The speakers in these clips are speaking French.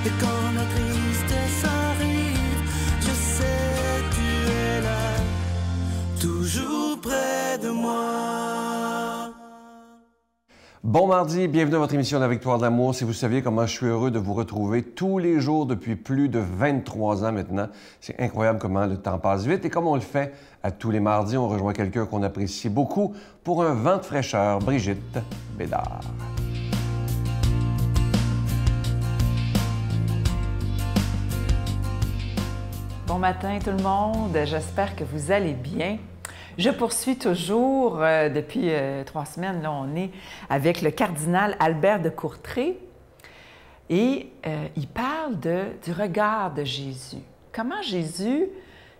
Et quand la tristesse arrive, je sais tu es là, toujours près de moi. Bon mardi, bienvenue à votre émission La Victoire de l'amour. Si vous saviez comment je suis heureux de vous retrouver tous les jours depuis plus de 23 ans maintenant. C'est incroyable comment le temps passe vite. Et comme on le fait à tous les mardis, on rejoint quelqu'un qu'on apprécie beaucoup pour un vent de fraîcheur, Brigitte Bédard. Bon matin tout le monde, j'espère que vous allez bien. Je poursuis toujours, depuis 3 semaines, là, on est avec le cardinal Albert de Courtrai et il parle du regard de Jésus. Comment Jésus,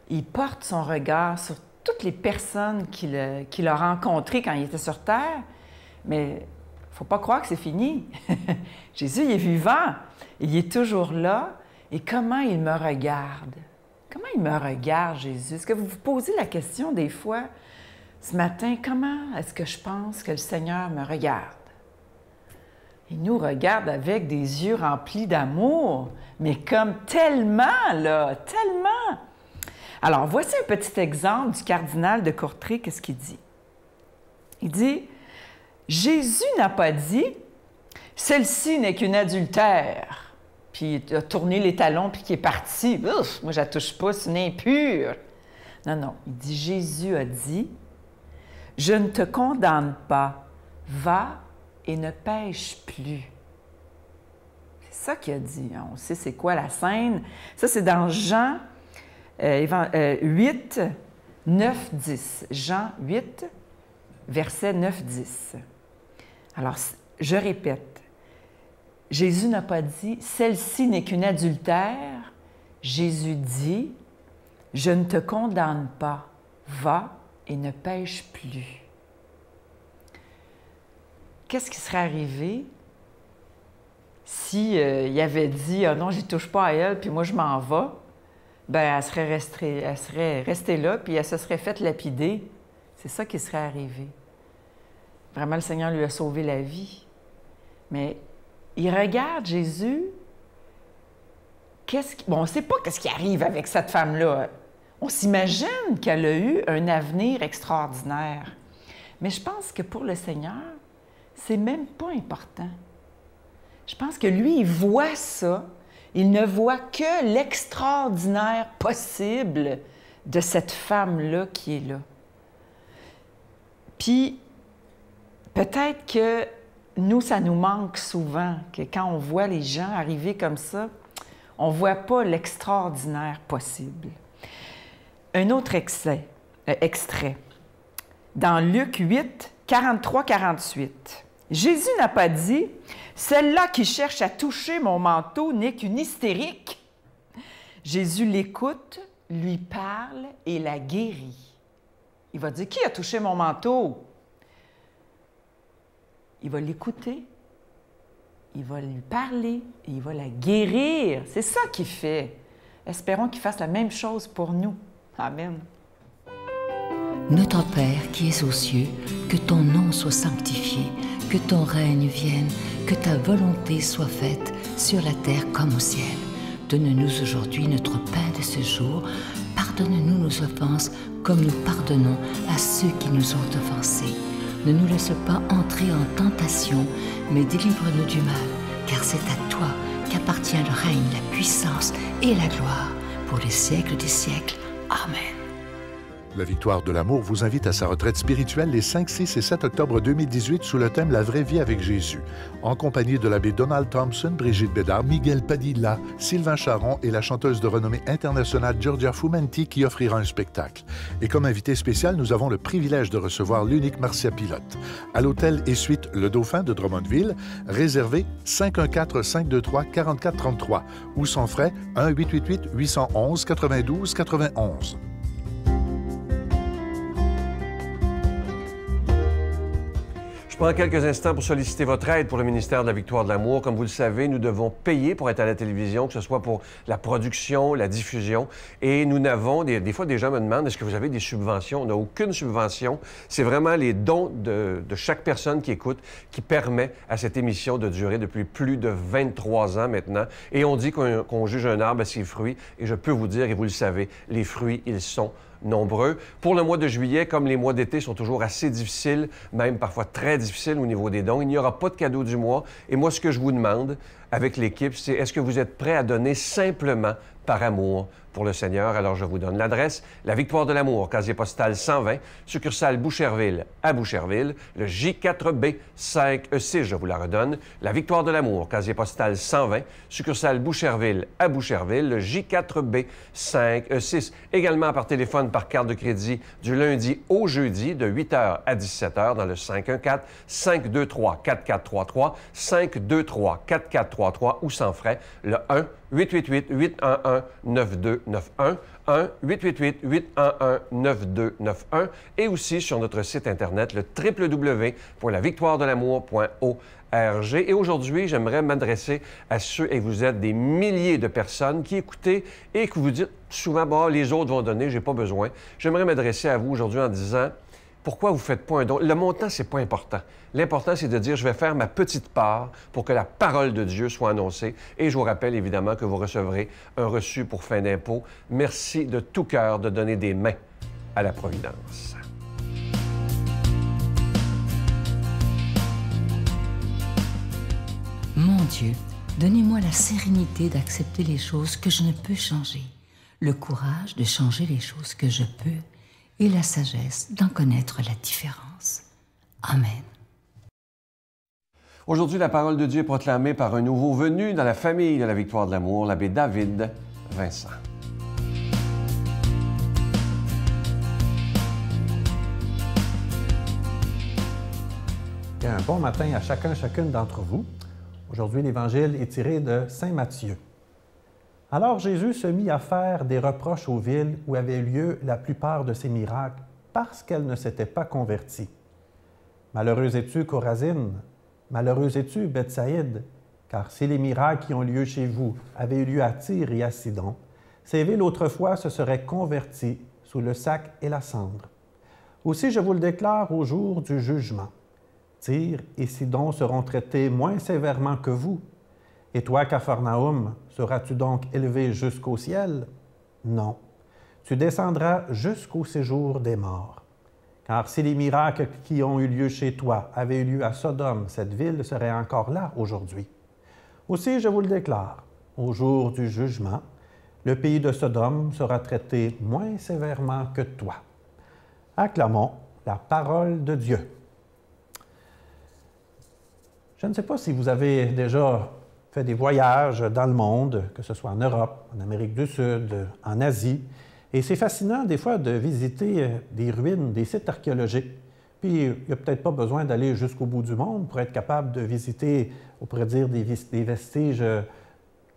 il porte son regard sur toutes les personnes qu'il a rencontrées quand il était sur Terre, mais il ne faut pas croire que c'est fini. Jésus, il est vivant, il est toujours là, et comment il me regarde? Comment il me regarde, Jésus? Est-ce que vous vous posez la question des fois, ce matin, comment est-ce que je pense que le Seigneur me regarde? Il nous regarde avec des yeux remplis d'amour, mais comme tellement, là, tellement! Alors, voici un petit exemple du cardinal de Courtrai, qu'est-ce qu'il dit? Il dit, « Jésus n'a pas dit, « Celle-ci n'est qu'une adultère. » Puis il a tourné les talons, puis qui est parti. Ouf, moi, je la touche pas, c'est une impure. Non, non. Il dit, Jésus a dit, « Je ne te condamne pas. Va et ne pêche plus. » C'est ça qu'il a dit. On sait c'est quoi la scène. Ça, c'est dans Jean 8, 9, 10. Jean 8, verset 9, 10. Alors, je répète. Jésus n'a pas dit « Celle-ci n'est qu'une adultère ». Jésus dit « Je ne te condamne pas. Va et ne pêche plus. » Qu'est-ce qui serait arrivé si il avait dit « Ah non, je ne touche pas à elle, puis moi je m'en vais », bien, elle serait restée là, puis elle se serait faite lapider. C'est ça qui serait arrivé. Vraiment, le Seigneur lui a sauvé la vie. Mais il regarde Jésus. Bon, on ne sait pas qu'est-ce qui arrive avec cette femme-là. On s'imagine qu'elle a eu un avenir extraordinaire. Mais je pense que pour le Seigneur, c'est même pas important. Je pense que lui, il voit ça. Il ne voit que l'extraordinaire possible de cette femme-là qui est là. Puis, peut-être que nous, ça nous manque souvent, que quand on voit les gens arriver comme ça, on ne voit pas l'extraordinaire possible. Un autre extrait. Dans Luc 8, 43-48. Jésus n'a pas dit « Celle-là qui cherche à toucher mon manteau n'est qu'une hystérique. » Jésus l'écoute, lui parle et la guérit. Il va dire « Qui a touché mon manteau? » Il va l'écouter, il va lui parler et il va la guérir. C'est ça qu'il fait. Espérons qu'il fasse la même chose pour nous. Amen. Notre Père qui es aux cieux, que ton nom soit sanctifié, que ton règne vienne, que ta volonté soit faite sur la terre comme au ciel. Donne-nous aujourd'hui notre pain de ce jour. Pardonne-nous nos offenses comme nous pardonnons à ceux qui nous ont offensés. Ne nous laisse pas entrer en tentation, mais délivre-nous du mal, car c'est à toi qu'appartient le règne, la puissance et la gloire, pour les siècles des siècles. Amen. La Victoire de l'amour vous invite à sa retraite spirituelle les 5, 6 et 7 octobre 2018 sous le thème « La vraie vie avec Jésus », en compagnie de l'abbé Donald Thompson, Brigitte Bédard, Miguel Padilla, Sylvain Charon et la chanteuse de renommée internationale Giorgia Fumenti qui offrira un spectacle. Et comme invité spécial, nous avons le privilège de recevoir l'unique Marcia Pilote. À l'hôtel et suite Le Dauphin de Drummondville, réservé 514-523-4433 ou sans frais 1-888-811-92-91. Je prends quelques instants pour solliciter votre aide pour le ministère de la Victoire de l'Amour. Comme vous le savez, nous devons payer pour être à la télévision, que ce soit pour la production, la diffusion. Et nous n'avons, des fois, des gens me demandent, est-ce que vous avez des subventions? On n'a aucune subvention. C'est vraiment les dons de chaque personne qui écoute qui permet à cette émission de durer depuis plus de 23 ans maintenant. Et on dit qu'on juge un arbre à ses fruits. Et je peux vous dire, et vous le savez, les fruits, ils sont nombreux. Pour le mois de juillet, comme les mois d'été sont toujours assez difficiles, même parfois très difficiles au niveau des dons, il n'y aura pas de cadeau du mois. Et moi, ce que je vous demande avec l'équipe, c'est est-ce que vous êtes prêts à donner simplement par amour pour le Seigneur? Alors, je vous donne l'adresse, la Victoire de l'Amour, casier postal 120, succursale Boucherville à Boucherville, le J4B 5E6, je vous la redonne, la Victoire de l'Amour, casier postal 120, succursale Boucherville à Boucherville, le J4B 5E6. Également par téléphone, par carte de crédit, du lundi au jeudi, de 8h à 17h, dans le 514-523-4433, 523-4433 ou sans frais, le 1-888-811-9291, 1-888-811-9291 et aussi sur notre site Internet, le www.lavictoiredelamour.org. Et aujourd'hui, j'aimerais m'adresser à ceux, et vous êtes des milliers de personnes qui écoutez et que vous dites souvent, bon, les autres vont donner, j'ai pas besoin. J'aimerais m'adresser à vous aujourd'hui en disant, pourquoi vous ne faites pas un don? Le montant, c'est pas important. L'important, c'est de dire, je vais faire ma petite part pour que la parole de Dieu soit annoncée. Et je vous rappelle évidemment que vous recevrez un reçu pour fin d'impôt. Merci de tout cœur de donner des mains à la Providence. Mon Dieu, donnez-moi la sérénité d'accepter les choses que je ne peux changer, le courage de changer les choses que je peux et la sagesse d'en connaître la différence. Amen. Aujourd'hui, la parole de Dieu est proclamée par un nouveau venu dans la famille de la Victoire de l'Amour, l'abbé David Vincent. Bien, un bon matin à chacune d'entre vous. Aujourd'hui, l'Évangile est tiré de Saint Matthieu. Alors Jésus se mit à faire des reproches aux villes où avaient lieu la plupart de ses miracles parce qu'elles ne s'étaient pas converties. Malheureuse es-tu, Chorazine, malheureuse es-tu, Bethsaïde, car si les miracles qui ont lieu chez vous avaient eu lieu à Tyr et à Sidon, ces villes autrefois se seraient converties sous le sac et la cendre. Aussi, je vous le déclare au jour du jugement. Tyr et Sidon seront traités moins sévèrement que vous. Et toi, Capharnaüm, seras-tu donc élevé jusqu'au ciel? Non. Tu descendras jusqu'au séjour des morts. Car si les miracles qui ont eu lieu chez toi avaient eu lieu à Sodome, cette ville serait encore là aujourd'hui. Aussi, je vous le déclare, au jour du jugement, le pays de Sodome sera traité moins sévèrement que toi. Acclamons la parole de Dieu. Je ne sais pas si vous avez déjà fait des voyages dans le monde, que ce soit en Europe, en Amérique du Sud, en Asie. Et c'est fascinant des fois de visiter des ruines, des sites archéologiques. Puis il n'y a peut-être pas besoin d'aller jusqu'au bout du monde pour être capable de visiter, on pourrait dire, des vestiges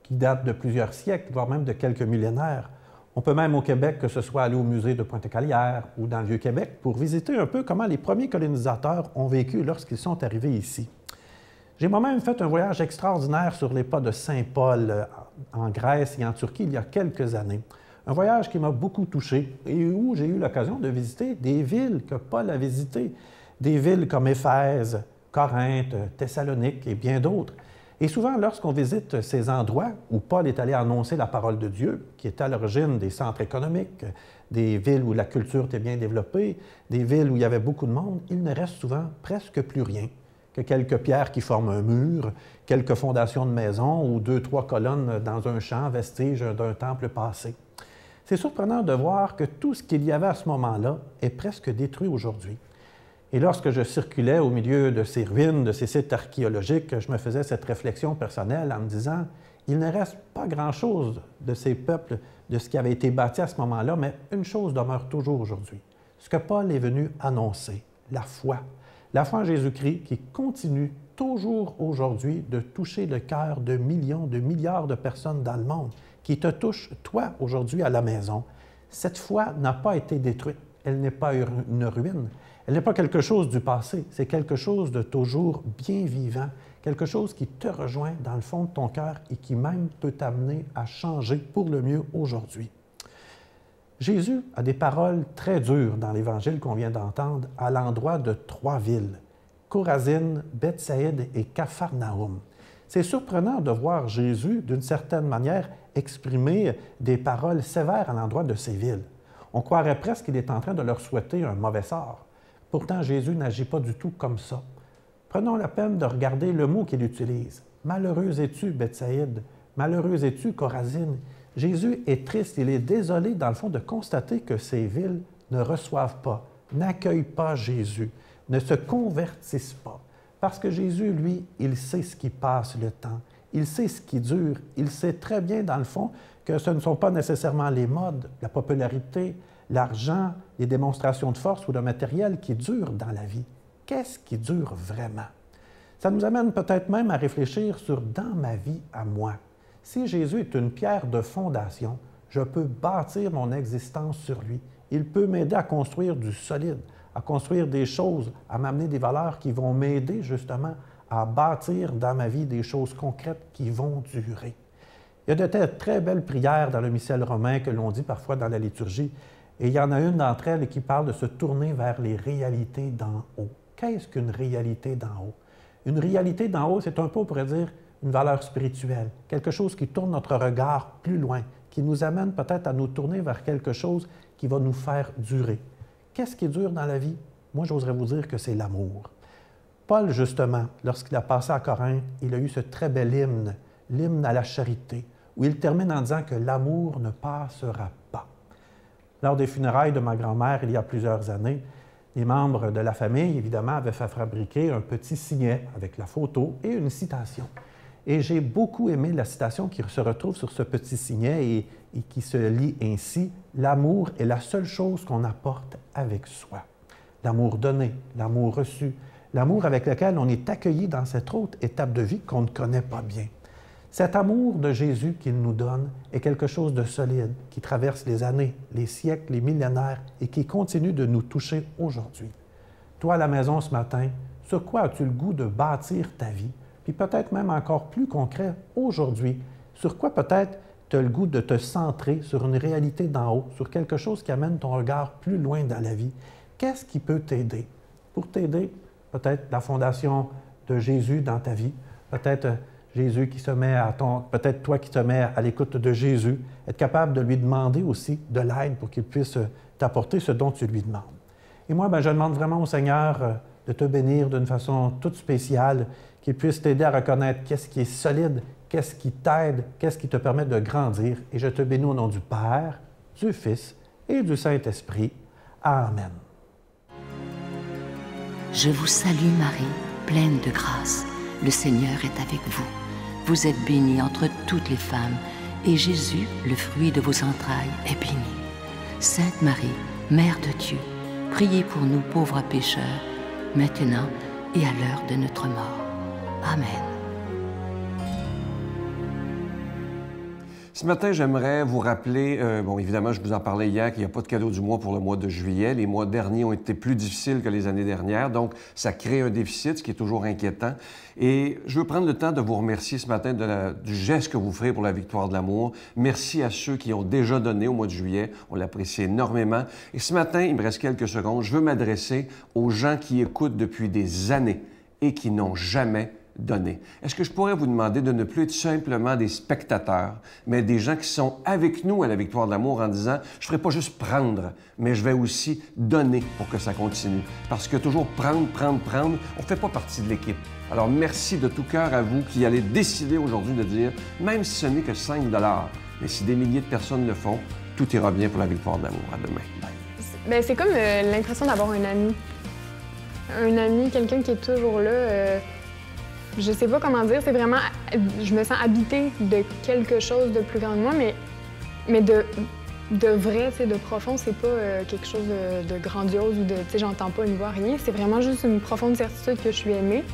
qui datent de plusieurs siècles, voire même de quelques millénaires. On peut même au Québec, que ce soit aller au musée de Pointe-Calière ou dans le Vieux-Québec, pour visiter un peu comment les premiers colonisateurs ont vécu lorsqu'ils sont arrivés ici. J'ai moi-même fait un voyage extraordinaire sur les pas de Saint-Paul en Grèce et en Turquie il y a quelques années. Un voyage qui m'a beaucoup touché et où j'ai eu l'occasion de visiter des villes que Paul a visitées, des villes comme Éphèse, Corinthe, Thessalonique et bien d'autres. Et souvent, lorsqu'on visite ces endroits où Paul est allé annoncer la parole de Dieu, qui est à l'origine des centres économiques, des villes où la culture était bien développée, des villes où il y avait beaucoup de monde, il ne reste souvent presque plus rien que quelques pierres qui forment un mur, quelques fondations de maisons ou 2-3 colonnes dans un champ, vestige d'un temple passé. C'est surprenant de voir que tout ce qu'il y avait à ce moment-là est presque détruit aujourd'hui. Et lorsque je circulais au milieu de ces ruines, de ces sites archéologiques, je me faisais cette réflexion personnelle en me disant, il ne reste pas grand-chose de ces peuples, de ce qui avait été bâti à ce moment-là, mais une chose demeure toujours aujourd'hui. Ce que Paul est venu annoncer, la foi. La foi en Jésus-Christ qui continue toujours aujourd'hui de toucher le cœur de millions, de milliards de personnes dans le monde, qui te touche, toi, aujourd'hui, à la maison. Cette foi n'a pas été détruite. elle n'est pas une ruine, elle n'est pas quelque chose du passé, c'est quelque chose de toujours bien vivant, quelque chose qui te rejoint dans le fond de ton cœur et qui même peut t'amener à changer pour le mieux aujourd'hui. Jésus a des paroles très dures dans l'Évangile qu'on vient d'entendre à l'endroit de 3 villes, Chorazine, Bethsaïde et Capharnaüm. C'est surprenant de voir Jésus, d'une certaine manière, exprimer des paroles sévères à l'endroit de ces villes. On croirait presque qu'il est en train de leur souhaiter un mauvais sort. Pourtant, Jésus n'agit pas du tout comme ça. Prenons la peine de regarder le mot qu'il utilise. « Malheureuse es-tu, Bethsaïde, malheureuse es-tu, Chorazine. » Jésus est triste, il est désolé, dans le fond, de constater que ces villes ne reçoivent pas, n'accueillent pas Jésus, ne se convertissent pas. Parce que Jésus, lui, il sait ce qui passe le temps, il sait ce qui dure, il sait très bien, dans le fond, que ce ne sont pas nécessairement les modes, la popularité, l'argent, les démonstrations de force ou le matériel qui durent dans la vie. Qu'est-ce qui dure vraiment? Ça nous amène peut-être même à réfléchir sur « dans ma vie à moi ». Si Jésus est une pierre de fondation, je peux bâtir mon existence sur lui. Il peut m'aider à construire du solide, à construire des choses, à m'amener des valeurs qui vont m'aider justement à bâtir dans ma vie des choses concrètes qui vont durer. Il y a de très belles prières dans le missel romain que l'on dit parfois dans la liturgie, et il y en a une d'entre elles qui parle de se tourner vers les réalités d'en haut. Qu'est-ce qu'une réalité d'en haut? Une réalité d'en haut, c'est un peu, on pourrait dire, une valeur spirituelle, quelque chose qui tourne notre regard plus loin, qui nous amène peut-être à nous tourner vers quelque chose qui va nous faire durer. Qu'est-ce qui dure dans la vie? Moi, j'oserais vous dire que c'est l'amour. Paul, justement, lorsqu'il a passé à Corinthe, il a eu ce très bel hymne, l'hymne à la charité, où il termine en disant que l'amour ne passera pas. Lors des funérailles de ma grand-mère, il y a plusieurs années, les membres de la famille, évidemment, avaient fait fabriquer un petit signet avec la photo et une citation. Et j'ai beaucoup aimé la citation qui se retrouve sur ce petit signet et qui se lit ainsi « L'amour est la seule chose qu'on apporte avec soi. » L'amour donné, l'amour reçu, l'amour avec lequel on est accueilli dans cette autre étape de vie qu'on ne connaît pas bien. Cet amour de Jésus qu'il nous donne est quelque chose de solide, qui traverse les années, les siècles, les millénaires et qui continue de nous toucher aujourd'hui. Toi, à la maison ce matin, sur quoi as-tu le goût de bâtir ta vie? Puis peut-être même encore plus concret, aujourd'hui, sur quoi peut-être tu as le goût de te centrer sur une réalité d'en haut, sur quelque chose qui amène ton regard plus loin dans la vie? Qu'est-ce qui peut t'aider? Pour t'aider, peut-être la fondation de Jésus dans ta vie, peut-être Jésus qui se met peut-être toi qui te mets à l'écoute de Jésus, être capable de lui demander aussi de l'aide pour qu'il puisse t'apporter ce dont tu lui demandes. Et moi, je demande vraiment au Seigneur de te bénir d'une façon toute spéciale, qu'il puisse t'aider à reconnaître qu'est-ce qui est solide, qu'est-ce qui t'aide, qu'est-ce qui te permet de grandir. Et je te bénis au nom du Père, du Fils et du Saint-Esprit. Amen. Je vous salue Marie, pleine de grâce. Le Seigneur est avec vous. Vous êtes bénie entre toutes les femmes, et Jésus, le fruit de vos entrailles, est béni. Sainte Marie, Mère de Dieu, priez pour nous pauvres pécheurs, maintenant et à l'heure de notre mort. Amen. Ce matin, j'aimerais vous rappeler, évidemment, je vous en parlais hier, qu'il n'y a pas de cadeau du mois pour le mois de juillet. Les mois derniers ont été plus difficiles que les années dernières, donc ça crée un déficit, ce qui est toujours inquiétant. Et je veux prendre le temps de vous remercier ce matin du geste que vous ferez pour la victoire de l'amour. Merci à ceux qui ont déjà donné au mois de juillet, on l'apprécie énormément. Et ce matin, il me reste quelques secondes, je veux m'adresser aux gens qui écoutent depuis des années et qui n'ont jamais donné. Est-ce que je pourrais vous demander de ne plus être simplement des spectateurs, mais des gens qui sont avec nous à la victoire de l'amour en disant « Je ne ferai pas juste prendre, mais je vais aussi donner pour que ça continue. » Parce que toujours prendre, on ne fait pas partie de l'équipe. Alors merci de tout cœur à vous qui allez décider aujourd'hui de dire « Même si ce n'est que 5 $, mais si des milliers de personnes le font, tout ira bien pour la victoire de l'amour. À demain. Bien, c'est comme l'impression d'avoir un ami. Un ami, quelqu'un qui est toujours là. Je sais pas comment dire, c'est vraiment... Je me sens habitée de quelque chose de plus grand que moi, mais de vrai, de profond, c'est pas quelque chose de grandiose ou de... j'entends pas une voix, rien. C'est vraiment juste une profonde certitude que je suis aimée.